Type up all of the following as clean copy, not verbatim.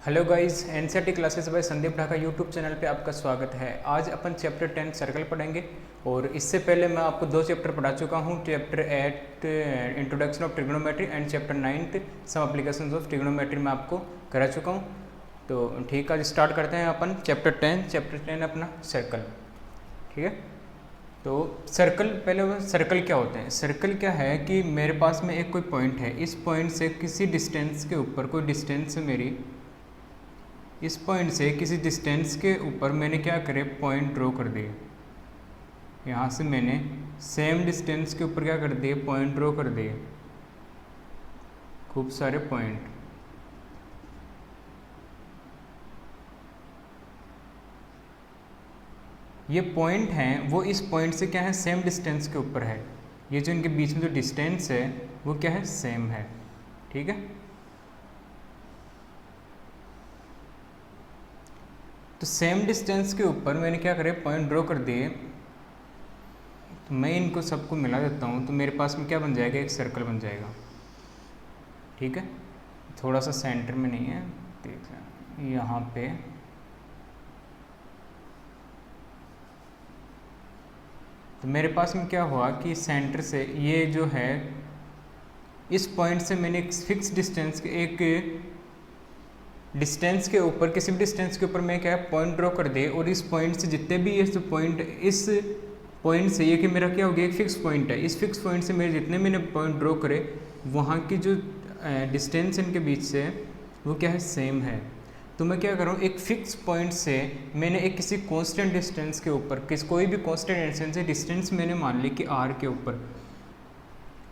Hello guys, NCERT classes bye Sandeep Dhaka YouTube channel पे आपका स्वागत है। आज अपन चैप्टर 10 सर्कल पढ़ेंगे और इससे पहले मैं आपको दो चैप्टर पढ़ा चुका हूँ। Chapter 8 introduction of trigonometry and chapter 9 some applications of trigonometry मैं आपको करा चुका हूँ। तो ठीक है, आज स्टार्ट करते हैं अपन चैप्टर 10 अपना सर्कल। ठीक है, तो सर्कल पहले सर्कल क्या होते हैं। सर्कल क्या है कि मेरे पास में एक कोई पॉइंट है, इस पॉइंट से किसी डिस्टेंस के ऊपर कोई डिस्टेंस मेरी, इस पॉइंट से किसी डिस्टेंस के ऊपर मैंने क्या करे पॉइंट ड्रॉ कर दिए। यहाँ से मैंने सेम डिस्टेंस के ऊपर क्या कर दिए पॉइंट ड्रॉ कर दिए, खूब सारे पॉइंट। ये पॉइंट हैं वो इस पॉइंट से क्या है सेम डिस्टेंस के ऊपर है। ये जो इनके बीच में जो डिस्टेंस है वो क्या है सेम है। ठीक है, तो सेम डिस्टेंस के ऊपर मैंने क्या करे पॉइंट ड्रॉ कर दिए। तो मैं इनको सबको मिला देता हूँ तो मेरे पास में क्या बन जाएगा, एक सर्कल बन जाएगा। ठीक है, थोड़ा सा सेंटर में नहीं है, देख लें यहाँ पे। तो मेरे पास में क्या हुआ कि सेंटर से ये जो है इस पॉइंट से मैंने एक फिक्स डिस्टेंस के एक डिस्टेंस के ऊपर किसी भी डिस्टेंस के ऊपर मैं क्या पॉइंट ड्रॉ कर दे, और इस पॉइंट से जितने भी इस पॉइंट से ये कि मेरा क्या हो गया एक फिक्स पॉइंट है। इस फिक्स पॉइंट से मेरे जितने मैंने पॉइंट ड्रॉ करे वहाँ की जो डिस्टेंस इनके बीच से वो क्या है सेम है। तो मैं क्या करूँ, एक फिक्स पॉइंट से मैंने एक किसी कांस्टेंट डिस्टेंस के ऊपर कोई भी कांस्टेंट डिस्टेंस मैंने मान ली कि आर के ऊपर,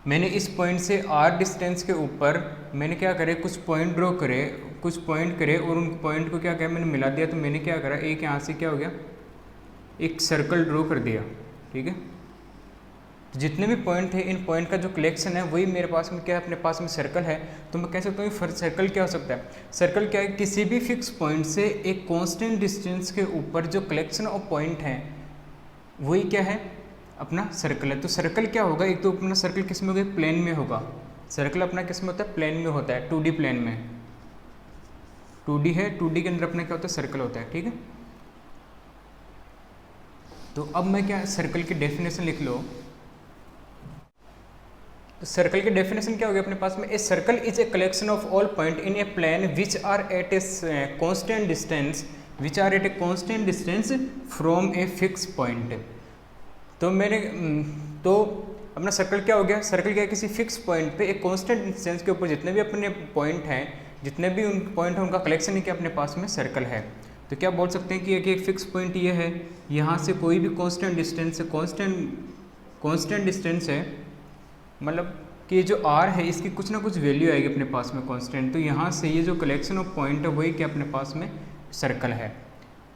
मैंने इस पॉइंट से आर डिस्टेंस के ऊपर मैंने क्या करे कुछ पॉइंट ड्रॉ करे, कुछ पॉइंट करे और उन पॉइंट को क्या किया मैंने मिला दिया। तो मैंने क्या करा, एक यहाँ से क्या हो गया एक सर्कल ड्रॉ कर दिया। ठीक है, तो जितने भी पॉइंट थे इन पॉइंट का जो कलेक्शन है वही मेरे पास में क्या है, अपने पास में सर्कल है। तो मैं कह सकता हूँ सर्कल क्या हो सकता है, सर्कल क्या है किसी भी फिक्स पॉइंट से एक कांस्टेंट डिस्टेंस के ऊपर जो कलेक्शन ऑफ पॉइंट है वही क्या है अपना सर्कल है। तो सर्कल क्या होगा, एक तो अपना सर्कल किस में होगा, प्लेन में होगा। सर्कल अपना किस में होता है, प्लेन में होता है, 2D प्लेन में। 2D है, 2D के अंदर अपना क्या होता है सर्कल होता है। ठीक है, तो अब मैं क्या सर्कल की डेफिनेशन लिख लो। तो सर्कल की डेफिनेशन क्या होगी अपने पास में, a circle is a collection of all point in a plane which are at a constant distance from a fix point. तो अपना सर्कल क्या हो गया, सर्कल क्या है किसी फिक्स पॉइंट पे एक कांस्टेंट डिस्टेंस के ऊपर जितने भी अपने पॉइंट हैं, जितने भी उन पॉइंट हैं उनका कलेक्शन ही क्या अपने पास में सर्कल है। तो क्या बोल सकते हैं कि एक फिक्स पॉइंट ये है, यहाँ से कोई भी कांस्टेंट डिस्टेंस है, मतलब कि ये जो r है इसकी कुछ ना कुछ वैल्यू आएगी अपने पास में कांस्टेंट। तो यहाँ से ये जो कलेक्शन ऑफ पॉइंट है वही क्या अपने पास में सर्कल है।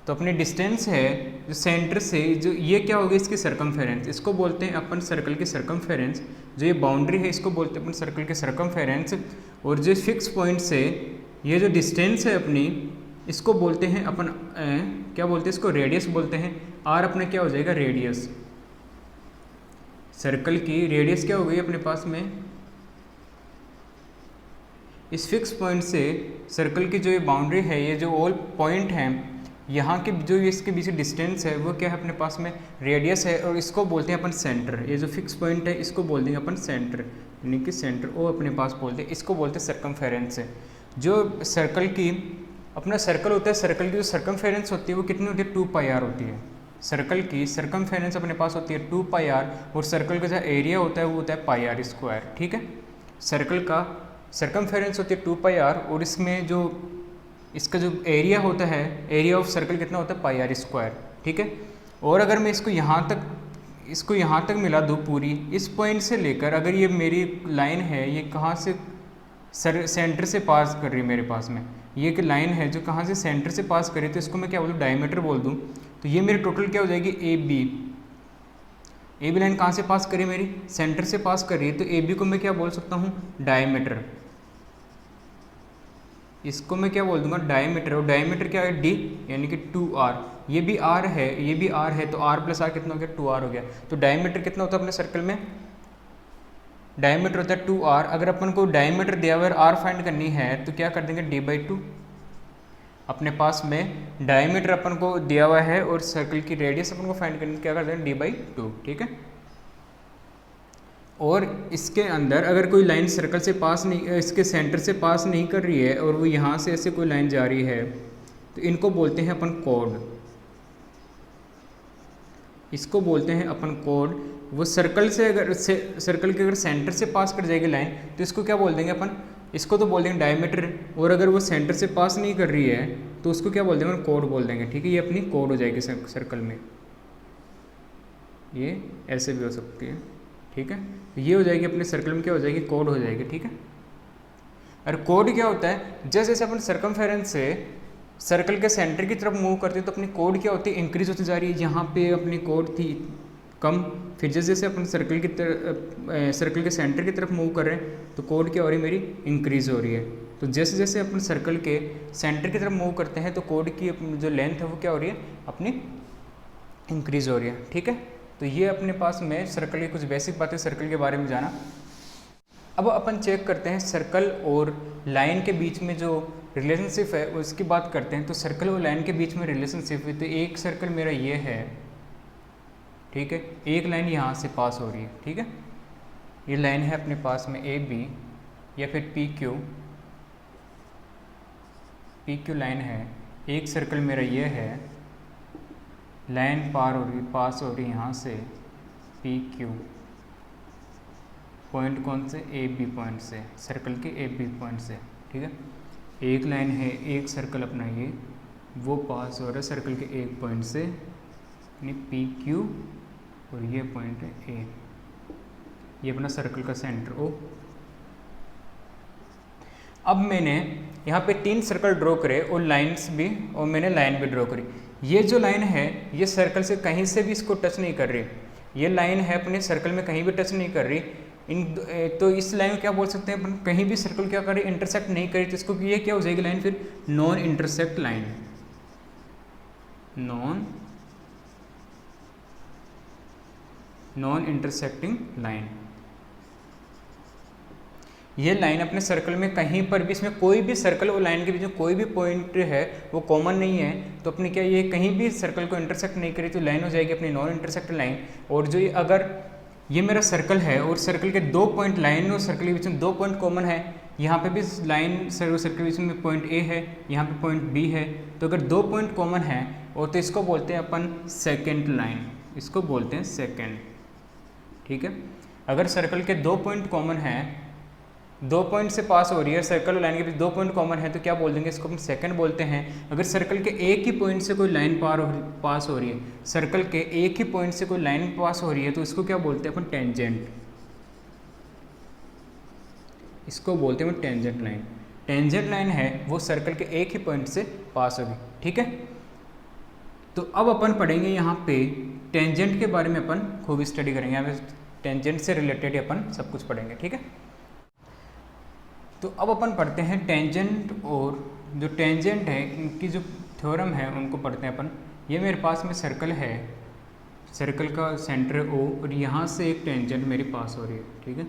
तो अपनी डिस्टेंस है जो सेंटर से जो ये क्या होगी इसकी सरकमफेरेंस, इसको बोलते हैं अपन सर्कल की सरकमफेरेंस। जो ये बाउंड्री है इसको बोलते हैं अपन सर्कल के सरकमफेरेंस। और जो फिक्स पॉइंट से ये जो डिस्टेंस है अपनी इसको बोलते हैं अपन क्या बोलते हैं इसको, रेडियस बोलते हैं। आर अपना क्या हो जाएगा रेडियस, सर्कल की रेडियस क्या हो गई अपने पास में। इस फिक्स पॉइंट से सर्कल की जो ये बाउंड्री है, ये जो ऑल पॉइंट हैं यहाँ के जो इसके बीच डिस्टेंस है वो क्या है अपने पास में रेडियस है, और इसको बोलते हैं अपन सेंटर। ये जो फिक्स पॉइंट है इसको बोल देंगे अपन सेंटर, यानी कि सेंटर वो अपने पास बोलते हैं, इसको बोलते हैं सरकमफेरेंस है। जो सर्कल की अपना सर्कल होता है, सर्कल की जो सरकमफेरेंस होती है वो कितनी होती है 2πr होती है। सर्कल की सरकमफेरेंस अपने पास होती है 2πr, और सर्कल का जो एरिया होता है वो होता है πr²। ठीक है, सर्कल का सरकमफेरेंस होती है 2πr, और इसमें जो इसका जो एरिया होता है, एरिया ऑफ सर्कल कितना होता है πr²। ठीक है, और अगर मैं इसको यहाँ तक मिला दूँ पूरी, इस पॉइंट से लेकर अगर ये मेरी लाइन है ये कहाँ से सेंटर से पास कर रही है मेरे पास में, ये एक लाइन है जो कहाँ से सेंटर से पास करे, तो इसको मैं क्या बोलूँ डायमीटर बोल दूँ। तो ये मेरी टोटल क्या हो जाएगी ए बी लाइन कहाँ से पास करी मेरी सेंटर से पास कर रही है। तो ए बी को मैं क्या बोल सकता हूँ डायमीटर, इसको मैं क्या बोल दूंगा डायमीटर। और डायमीटर क्या है डी, यानी कि 2r। ये भी r है, ये भी r है, तो r + r कितना हो गया 2r हो गया। तो डायमीटर कितना होता है अपने सर्कल में, डायमीटर होता है 2r। अगर अपन को डायमीटर दिया हुआ r फाइंड करनी है तो क्या कर देंगे d/2। अपने पास में डायमीटर अपन को दिया हुआ है और सर्कल की रेडियस अपन को फाइंड करनी, क्या करते हैं d/2, ठीक है। और इसके अंदर अगर कोई लाइन सर्कल से पास नहीं, इसके सेंटर से पास नहीं कर रही है और वो यहाँ से ऐसे कोई लाइन जा रही है, तो इनको बोलते हैं अपन कोड, इसको बोलते हैं अपन कोड। वो सर्कल से अगर सर्कल के अगर सेंटर से पास कर जाएगी लाइन तो इसको क्या बोल देंगे अपन, इसको तो बोल देंगे डायमीटर। और अगर वो सेंटर से पास नहीं कर रही है तो उसको क्या बोल देंगे, अपन कोड बोल देंगे, ठीक है। ये अपनी कोड हो जाएगी सर्कल में, ये ऐसे भी हो सकती है, ठीक है। ये हो जाएगी अपने सर्कल में, क्या हो जाएगी, कोड हो जाएगी, ठीक है। और कोड क्या होता है, जैसे जैसे अपन सर्कमफेरेंस से सर्कल के सेंटर की तरफ मूव करते हैं तो अपनी कोड क्या होती है, इंक्रीज होती जा रही है। यहाँ पे अपनी कोड थी कम, फिर जैसे जैसे अपन सर्कल की तरफ सर्कल के सेंटर की तरफ मूव कर रहे हैं तो कोड क्या हो रही है, मेरी इंक्रीज हो रही है। तो जैसे जैसे अपन सर्कल के सेंटर की तरफ मूव करते हैं तो कोड की जो लेंथ है वो क्या हो रही है, अपनी इंक्रीज हो रही है, ठीक है। तो ये अपने पास में सर्कल की कुछ बेसिक बातें सर्कल के बारे में जाना। अब अपन चेक करते हैं सर्कल और लाइन के बीच में जो रिलेशनशिप है उसकी बात करते हैं। तो सर्कल और लाइन के बीच में रिलेशनशिप है, तो एक सर्कल मेरा ये है, ठीक है, एक लाइन यहाँ से पास हो रही है, ठीक है। ये लाइन है अपने पास में ए बी या फिर पी क्यू लाइन है। एक सर्कल मेरा ये है, लाइन पास हो रही यहाँ से पी क्यू, पॉइंट कौन से, ए बी पॉइंट से, सर्कल के ए बी पॉइंट से, ठीक है। एक लाइन है, एक सर्कल अपना ये वो पास हो रहा है सर्कल के एक पॉइंट से, यानी पी क्यू, और ये पॉइंट है ए, ये अपना सर्कल का सेंटर ओ। अब मैंने यहाँ पे 3 सर्कल ड्रॉ करे और लाइंस भी, और मैंने लाइन भी ड्रॉ करी। ये जो लाइन है ये सर्कल से कहीं से भी इसको टच नहीं कर रही, ये लाइन है अपने सर्कल में कहीं भी टच नहीं कर रही। तो इस लाइन को क्या बोल सकते हैं अपन, कहीं भी सर्कल क्या करे, इंटरसेक्ट नहीं करे, तो इसको ये क्या हो जाएगी लाइन, फिर non intersect line, non intersecting line. ये लाइन अपने सर्कल में कहीं पर भी, इसमें कोई भी सर्कल और लाइन के बीच में कोई भी पॉइंट है वो कॉमन नहीं है, तो अपनी क्या ये कहीं भी सर्कल को इंटरसेक्ट नहीं करी, तो लाइन हो जाएगी अपनी नॉन इंटरसेक्ट लाइन। और जो ये अगर ये मेरा सर्कल है और सर्कल के 2 पॉइंट, लाइन और सर्कल के बीच में 2 पॉइंट कॉमन है, यहाँ पे भी लाइन सर्कल के बीच में पॉइंट ए है, यहाँ पे पॉइंट बी है, तो अगर 2 पॉइंट कॉमन है और तो इसको बोलते हैं अपन सेकेंड लाइन, इसको बोलते हैं सेकेंड, ठीक है। अगर सर्कल के 2 पॉइंट कॉमन है, 2 पॉइंट से पास हो रही है, सर्कल और लाइन के बीच 2 पॉइंट कॉमन है, तो क्या बोल देंगे, इसको हम सेकंड बोलते हैं। अगर सर्कल के एक ही पॉइंट से कोई लाइन पास हो रही है, सर्कल के एक ही पॉइंट से कोई लाइन पास हो रही है, तो इसको क्या बोलते हैं अपन, टेंजेंट, इसको बोलते हैं टेंजेंट लाइन। टेंजेंट लाइन है वो सर्कल के एक ही पॉइंट से पास होगी, ठीक है। तो अब अपन पढ़ेंगे यहाँ पे टेंजेंट के बारे में, अपन खूब स्टडी करेंगे, यहाँ पे टेंजेंट से रिलेटेड अपन सब कुछ पढ़ेंगे, ठीक है। तो अब अपन पढ़ते हैं टेंजेंट, और जो टेंजेंट है इनकी जो थ्योरम है उनको पढ़ते हैं अपन। ये मेरे पास में सर्कल है, सर्कल का सेंटर ओ, और यहाँ से एक टेंजेंट मेरे पास हो रही है, ठीक है,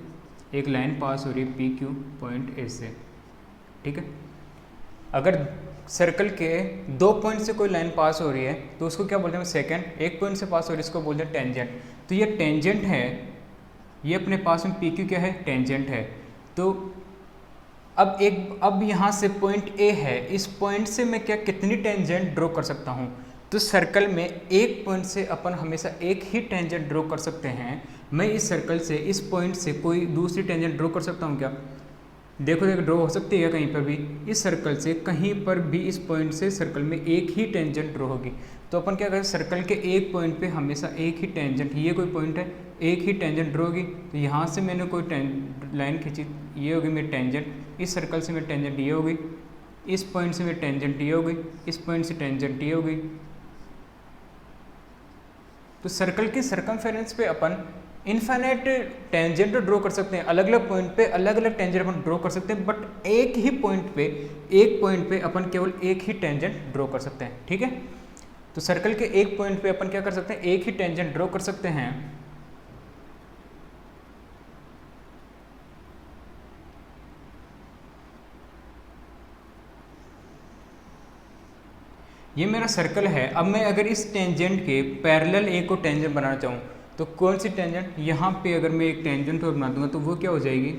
एक लाइन पास हो रही है पी क्यू पॉइंट ए से, ठीक है। अगर सर्कल के 2 पॉइंट से कोई लाइन पास हो रही है तो उसको क्या बोलते हैं, सेकंड, एक पॉइंट से पास हो रही है इसको बोलते हैं टेंजेंट। तो ये टेंजेंट है, ये अपने पास में पी क्यू क्या है, टेंजेंट है। तो अब यहाँ से पॉइंट ए है, इस पॉइंट से मैं क्या कितनी टेंजेंट ड्रॉ कर सकता हूँ, तो सर्कल में एक पॉइंट से अपन हमेशा एक ही टेंजेंट ड्रॉ कर सकते हैं। मैं इस सर्कल से, इस पॉइंट से कोई दूसरी टेंजेंट ड्रॉ कर सकता हूँ क्या, देखो ड्रॉ हो सकती है कहीं पर भी, इस सर्कल से कहीं पर भी इस पॉइंट से सर्कल में एक ही टेंजेंट ड्रॉ होगी। तो अपन क्या करें, सर्कल के एक पॉइंट पे हमेशा एक ही टेंजेंट, ये कोई पॉइंट है, एक ही टेंजेंट ड्रॉ होगी। तो यहाँ से मैंने कोई लाइन खींची, ये होगी मेरी टेंजेंट, इस सर्कल से मेरी टेंजेंट ये होगी, इस पॉइंट से मेरी टेंजेंट ये होगी, इस पॉइंट से टेंजेंट ये होगी। तो सर्कल की सर्कमफेरेंस पे अपन इनफाइनाइट टेंजेंट ड्रॉ कर सकते हैं, अलग अलग पॉइंट पे अलग अलग टेंजेंट अपन ड्रॉ कर सकते हैं, बट एक ही पॉइंट पे, एक पॉइंट पे अपन केवल एक ही टेंजेंट ड्रॉ कर सकते हैं, ठीक है। तो सर्कल के एक पॉइंट पे अपन क्या कर सकते हैं, एक ही टेंजेंट ड्रॉ कर सकते हैं। ये मेरा सर्कल है। अब मैं अगर इस टेंजेंट के पैरेलल एक को टेंजेंट बनाना चाहूँ तो कौन सी टेंजेंट, यहाँ पे अगर मैं एक टेंजेंट और बना दूंगा तो वो क्या हो जाएगी,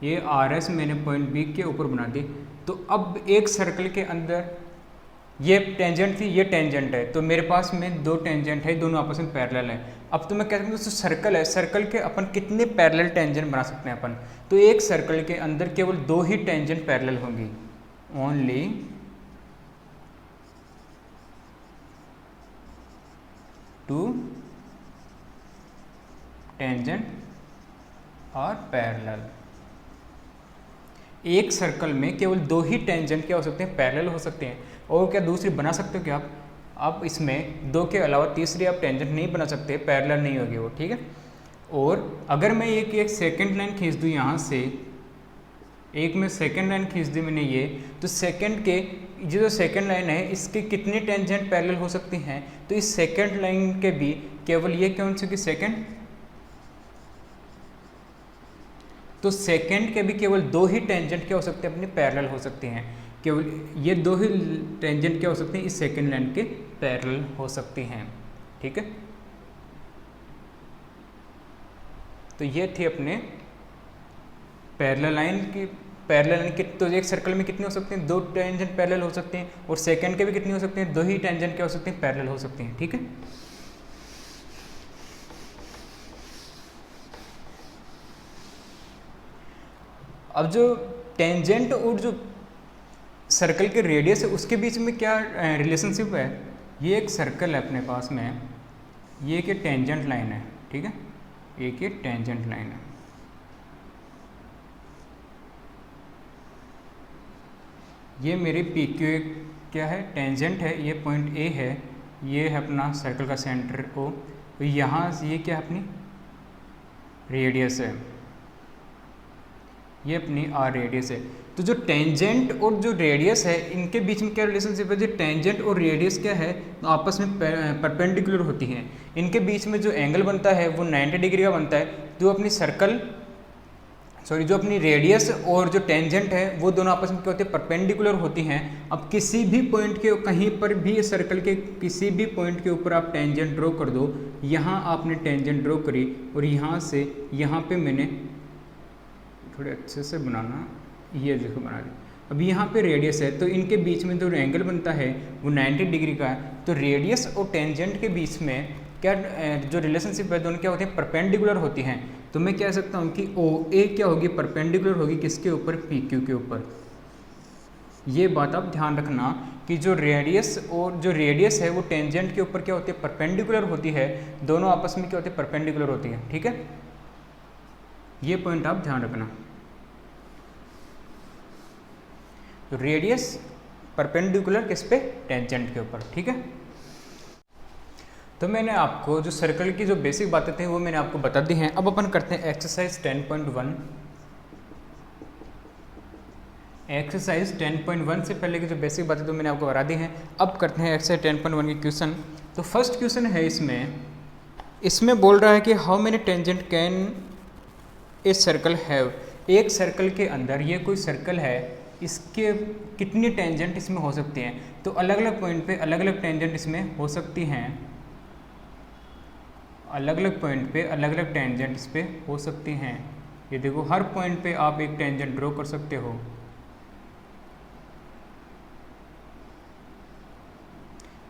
ये आर एस मैंने पॉइंट बी के ऊपर बना दी। तो अब एक सर्कल के अंदर ये टेंजेंट थी, ये टेंजेंट है, तो मेरे पास में दो टेंजेंट है, दोनों आपस में पैरेलल है। अब तो मैं कहता हूँ सर्कल है, सर्कल के अपन कितने पैरेलल टेंजेंट बना सकते हैं अपन, तो एक सर्कल के अंदर केवल दो ही टेंजेंट पैरेलल होंगी, ओनली टू टेंजेंट और पैरेलल। एक सर्कल में केवल दो ही टेंजेंट क्या हो सकते हैं, पैरेलल हो सकते हैं। और क्या दूसरी बना सकते हो क्या आप इसमें दो के अलावा तीसरी आप टेंजेंट नहीं बना सकते, पैरेलल नहीं होगी वो, ठीक है। और अगर मैं एक सेकंड लाइन खींच दूँ यहाँ से, एक में सेकंड लाइन खींच दी मैंने ये, तो सेकंड के जो सेकंड लाइन है इसके कितनी टेंजेंट पैरेलल हो सकती हैं, तो इस सेकंड लाइन के भी केवल ये कौन सी की सेकंड, तो सेकंड के भी केवल दो ही टेंजेंट क्या हो सकते हैं, अपने पैरेलल हो सकते हैं। केवल ये दो ही टेंजेंट क्या हो सकते हैं, इस सेकंड लाइन के पैरेलल हो सकती हैं, ठीक है। तो ये थी अपने पैरेलल लाइन की, पैरेलल लाइन की। तो एक सर्कल में कितने हो सकते हैं, दो टेंजेंट पैरेलल हो सकते हैं, और सेकंड के भी कितने हो सकते हैं, दो ही टेंजेंट क्या हो सकते हैं, पैरेलल हो सकते हैं, ठीक है। अब जो टेंजेंट और जो सर्कल के रेडियस है उसके बीच में क्या रिलेशनशिप है, ये एक सर्कल है अपने पास में, ये एक टेंजेंट लाइन है, ठीक है, एक ये टेंजेंट लाइन है। ये मेरी पी क्यू क्या है, टेंजेंट है, ये पॉइंट ए है, ये है अपना सर्कल का सेंटर ओ, तो यहाँ से ये क्या है अपनी रेडियस है, ये अपनी आर रेडियस है। तो जो टेंजेंट और जो रेडियस है इनके बीच में क्या रिलेशनशिप है, जो टेंजेंट और रेडियस क्या है तो आपस में परपेंडिकुलर होती हैं। इनके बीच में जो एंगल बनता है वो 90 डिग्री का बनता है। जो अपनी सर्कल जो अपनी रेडियस और जो टेंजेंट है वो दोनों आपस में क्या होते हैं, परपेंडिकुलर होती हैं। अब किसी भी पॉइंट के कहीं पर भी सर्कल के किसी भी पॉइंट के ऊपर आप टेंजेंट ड्रॉ कर दो, यहाँ आपने टेंजेंट ड्रॉ करी और यहाँ से यहाँ पे मैंने थोड़े अच्छे से बनाना, ये देखो बना दी। अब यहाँ पे रेडियस है तो इनके बीच में जो एंगल बनता है वो 90 डिग्री का है। तो रेडियस और टेंजेंट के बीच में क्या जो रिलेशनशिप है दोनों क्या होते हैं, परपेंडिकुलर होती हैं। तो मैं कह सकता हूँ कि ओ ए क्या होगी, परपेंडिकुलर होगी किसके ऊपर, पी क्यू के ऊपर। ये बात आप ध्यान रखना कि जो रेडियस है वो टेंजेंट के ऊपर क्या होती है, परपेंडिकुलर होती है। दोनों आपस में क्या होते हैं, परपेंडिकुलर होती है, ठीक है। ये पॉइंट आप ध्यान रखना। तो रेडियस परपेंडिकुलर किस पे, टेंजेंट के ऊपर, ठीक है। तो मैंने आपको जो सर्कल की जो बेसिक बातें थी वो मैंने आपको बता दी हैं। अब अपन करते हैं एक्सरसाइज 10.1। एक्सरसाइज 10.1 से पहले की जो बेसिक बातें तो मैंने आपको बता दी हैं। अब करते हैं एक्सरसाइज 10.1 के क्वेश्चन। तो फर्स्ट क्वेश्चन है इसमें बोल रहा है कि how many tangent can a circle have. एक सर्कल के अंदर ये कोई सर्कल है, इसके कितनी टेंजेंट इसमें हो सकती हैं। तो अलग अलग पॉइंट पे अलग अलग टेंजेंट इसमें हो सकती हैं, अलग अलग पॉइंट पे अलग अलग टेंजेंट इस पे हो सकती हैं। ये देखो हर पॉइंट पे आप एक टेंजेंट ड्रॉ कर सकते हो।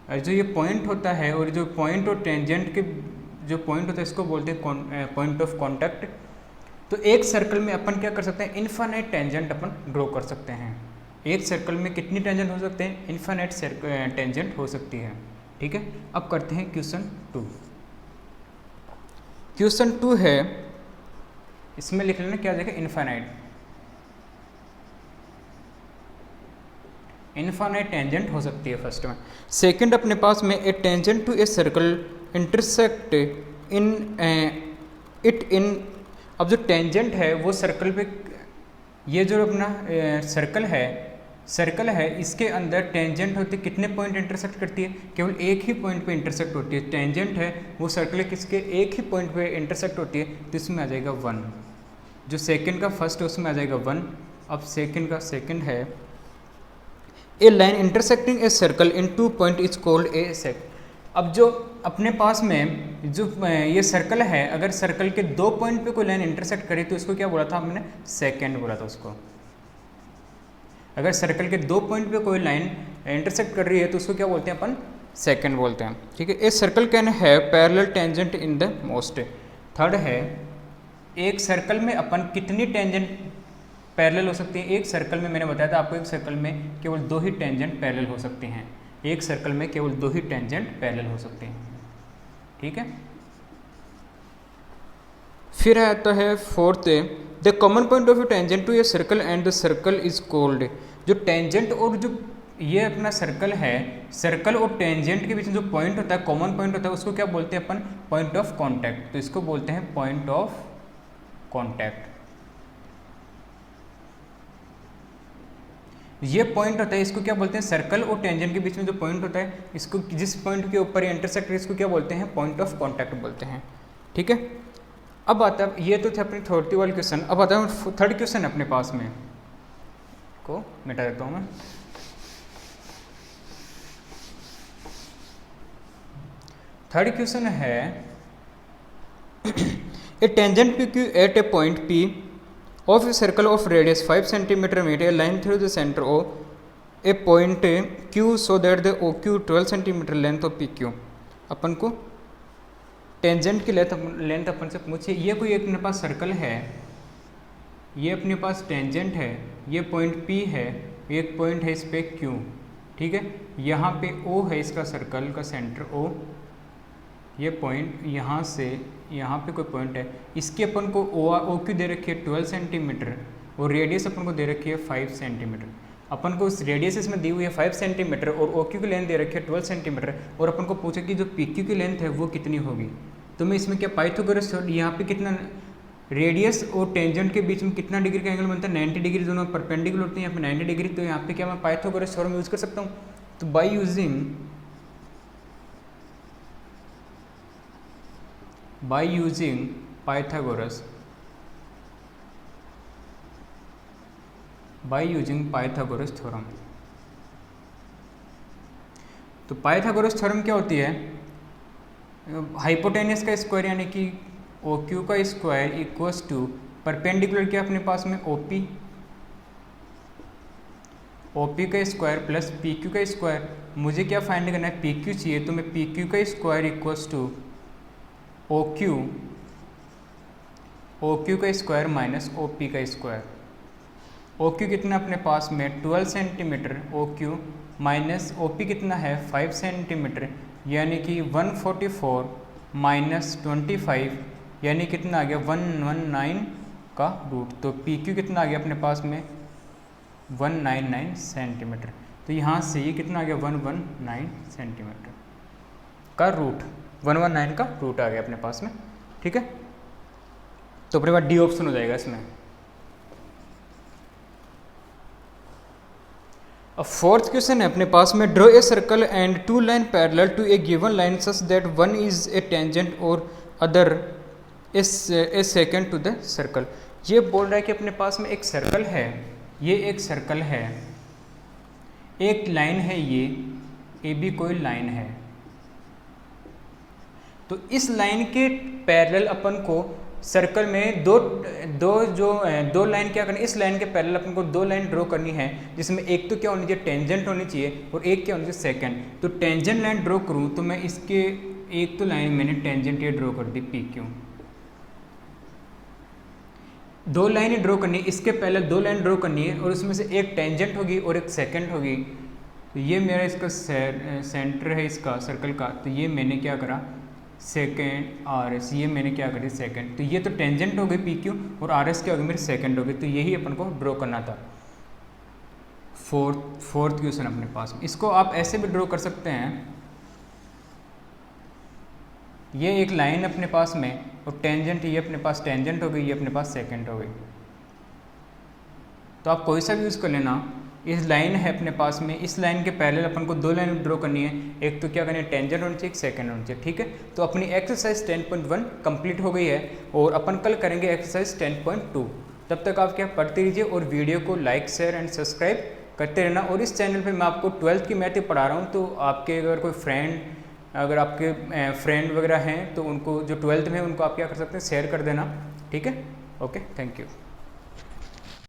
और जो ये पॉइंट होता है और जो पॉइंट और टेंजेंट के जो पॉइंट होता है इसको बोलते हैं पॉइंट ऑफ कॉन्टैक्ट। तो एक सर्कल में अपन क्या कर सकते हैं, इन्फाइनाइट टेंजेंट अपन ड्रॉ कर सकते हैं। एक सर्कल में कितनी टेंजेंट हो सकते हैं, इन्फाइनाइट टेंजेंट हो सकती है, ठीक है। अब करते हैं क्वेश्चन 2। क्वेश्चन 2 है, इसमें लिख लेना क्या देखें, इन्फाइनाइट टेंजेंट हो सकती है फर्स्ट में। सेकंड अपने पास में a tangent to a circle intersect in अब जो टेंजेंट है वो सर्कल पे, ये जो अपना सर्कल है इसके अंदर टेंजेंट होती है, कितने पॉइंट इंटरसेक्ट करती है, केवल एक ही पॉइंट पे इंटरसेक्ट होती है। टेंजेंट है वो सर्कल किसके, एक ही पॉइंट पे इंटरसेक्ट होती है, तो इसमें आ जाएगा 1। जो सेकंड का फर्स्ट है उसमें आ जाएगा 1। अब सेकंड का सेकंड है a line intersecting a circle in 2 point is called a secant. अब जो अपने पास में जो ये सर्कल है, अगर सर्कल के 2 पॉइंट पे कोई लाइन इंटरसेक्ट करे तो इसको क्या बोला था हमने, सेकेंड बोला था उसको। अगर सर्कल के 2 पॉइंट पे कोई लाइन इंटरसेक्ट कर रही है तो उसको क्या बोलते हैं अपन, सेकेंड बोलते हैं, ठीक है। A circle can have parallel tangent in the most. Third है, एक सर्कल में अपन कितनी टेंजेंट पैरेलल हो सकती है। एक सर्कल में मैंने बताया था आपको, एक सर्कल में केवल 2 ही टेंजेंट पैरेलल हो सकते हैं। एक सर्कल में केवल 2 ही टेंजेंट पैरेलल हो सकते हैं, ठीक है। फिर आता है fourth, the common point of tangent to a circle and the circle is called. जो टेंजेंट और जो ये अपना सर्कल है, सर्कल और टेंजेंट के बीच में जो पॉइंट होता है, कॉमन पॉइंट होता है, उसको क्या बोलते हैं अपन, पॉइंट ऑफ कॉन्टैक्ट। तो इसको बोलते हैं पॉइंट ऑफ कॉन्टैक्ट। ये पॉइंट होता है, इसको क्या बोलते हैं, सर्कल और टेंजेंट के बीच में जो पॉइंट होता है, इसको जिस पॉइंट के ऊपर इंटरसेक्ट है इसको क्या बोलते हैं, पॉइंट ऑफ कॉन्टैक्ट बोलते हैं, ठीक है। अब आता है, ये तो थे अपनी थोड़ी वाली क्वेश्चन। अब आता है थर्ड क्वेश्चन अपने पास में, को मिटा देता हूँ मैं। थर्ड क्वेश्चन है, a tangent P Q at a point P of a circle of radius 5 cm made a line through the center of a point q so that the OQ 12 cm length of PQ। अपन को tangent की length अपन से पूछिए। ये कोई एक अपने पास circle है, ये अपने पास टेंजेंट है, ये पॉइंट P है, एक पॉइंट है इस पे Q, ठीक है। यहाँ पे O है इसका सर्कल का सेंटर O, ये पॉइंट यहाँ से यहाँ पे कोई पॉइंट है, इसके अपन को OQ दे रखी है 12 सेंटीमीटर और रेडियस अपन को दे रखी है 5 सेंटीमीटर। अपन को उस रेडियस इसमें दी हुई है 5 सेंटीमीटर और OQ की लेंथ दे रखी है 12 सेंटीमीटर और अपन को पूछा कि जो PQ की लेंथ है वो कितनी होगी। तो मैं इसमें क्या पाइथागोरस, यहाँ पे कितना रेडियस और टेंजेंट के बीच में कितना डिग्री का एंगल बनता है, 90 डिग्री, दोनों परपेंडिकुलर होते हैं, यहाँ पे 90 डिग्री। तो यहाँ पे क्या मैं पाइथागोरस थ्योरम यूज़ कर सकता हूँ। तो बाई यूजिंग पाइथागोरस थ्योरम। तो पाइथागोरस थ्योरम क्या होती है, हाइपोटेनस का स्क्वायर यानी कि OQ का स्क्वायर इक्वल्स टू परपेंडिकुलर क्या अपने पास में OP का स्क्वायर प्लस PQ का स्क्वायर। मुझे क्या फाइंड करना है, PQ चाहिए, तो मैं PQ का स्क्वायर इक्वल्स टू OQ का स्क्वायर माइनस OP का स्क्वायर। OQ कितना अपने पास में 12 सेंटीमीटर OQ माइनस OP कितना है 5 सेंटीमीटर, यानी कि 144 माइनस 25 यानी कितना आ गया 119 का रूट। तो PQ कितना आ गया अपने पास में 199 सेंटीमीटर। तो यहाँ से ये कितना आ गया 119 सेंटीमीटर का रूट, 119 का रूट आ गया अपने पास में, ठीक है। तो अपने पास डी ऑप्शन हो जाएगा इसमें। अब फोर्थ क्वेश्चन है अपने पास में, draw a circle and 2 line parallel to a given line such that one is a tangent और other a second to the circle. ये बोल रहा है कि अपने पास में एक सर्कल है, ये एक सर्कल है, एक लाइन है, ये AB कोई लाइन है। तो इस लाइन के पैरेलल अपन को सर्कल में दो लाइन क्या करनी, इस लाइन के पैरेलल अपन को 2 लाइन ड्रॉ करनी है, जिसमें एक तो क्या होनी चाहिए, टेंजेंट होनी चाहिए और एक क्या होनी चाहिए, सेकंड। तो टेंजेंट लाइन ड्रॉ करूं तो मैं इसके एक तो लाइन मैंने टेंजेंट ये ड्रॉ कर दी PQ, 2 लाइनें ड्रॉ करनी है, इसके पैरेलल 2 लाइन ड्रॉ करनी है और उसमें से एक टेंजेंट होगी और एक सेकंड होगी। तो ये मेरा इसका सेंटर है इसका सर्कल का, तो ये मैंने क्या करा सेकेंड RS, ये मैंने क्या करी सेकंड। तो ये तो टेंजेंट हो गई PQ और RS क्या हो गई मेरी सेकंड हो गई। तो यही अपन को ड्रॉ करना था। फोर्थ क्वेश्चन अपने पास में, इसको आप ऐसे भी ड्रॉ कर सकते हैं, ये एक लाइन अपने पास में और टेंजेंट, ये अपने पास टेंजेंट हो गई, ये अपने पास सेकंड हो गई। तो आप कोई सा भी यूज़ कर लेना। इस लाइन है अपने पास में, इस लाइन के पैरेलल अपन को 2 लाइन ड्रॉ करनी है, एक तो क्या करनी है टेंजेंट होनी चाहिए, एक सेकंड होनी चाहिए, ठीक है। तो अपनी एक्सरसाइज 10.1 कंप्लीट हो गई है और अपन कल करेंगे एक्सरसाइज 10.2। तब तक आप क्या पढ़ते रहिए और वीडियो को लाइक शेयर एंड सब्सक्राइब करते रहना। और इस चैनल पे मैं आपको 12th की मैथ पढ़ा रहा हूँ, तो आपके अगर कोई अगर आपके फ्रेंड वगैरह हैं तो उनको जो 12th में उनको आप क्या कर सकते हैं, शेयर कर देना। ठीक है, ओके, थैंक यू।